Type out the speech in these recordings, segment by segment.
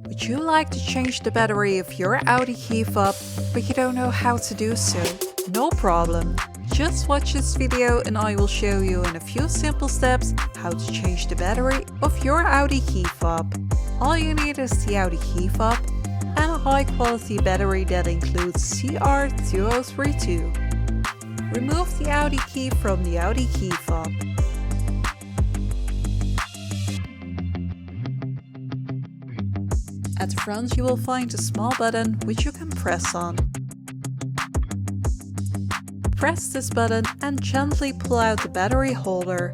Would you like to change the battery of your Audi Q5, but you don't know how to do so? No problem. Just watch this video and I will show you in a few simple steps how to change the battery of your Audi Q5. All you need is the Audi Q5 and a high quality battery that includes CR2032. Remove the Audi key from the Audi Q5. At the front you will find a small button which you can press on. Press this button and gently pull out the battery holder.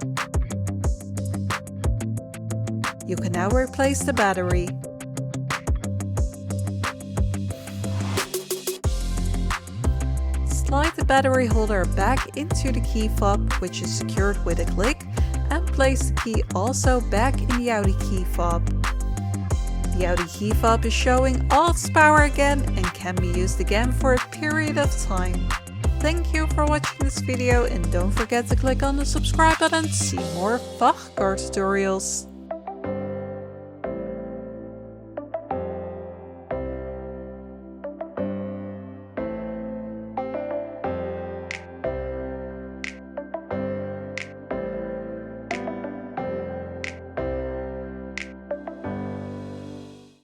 You can now replace the battery. Slide the battery holder back into the key fob, which is secured with a click, and place the key also back in the Audi key fob. The Audi key fob is showing all its power again and can be used again for a period of time. Thank you for watching this video and don't forget to click on the subscribe button to see more VAG CAR tutorials.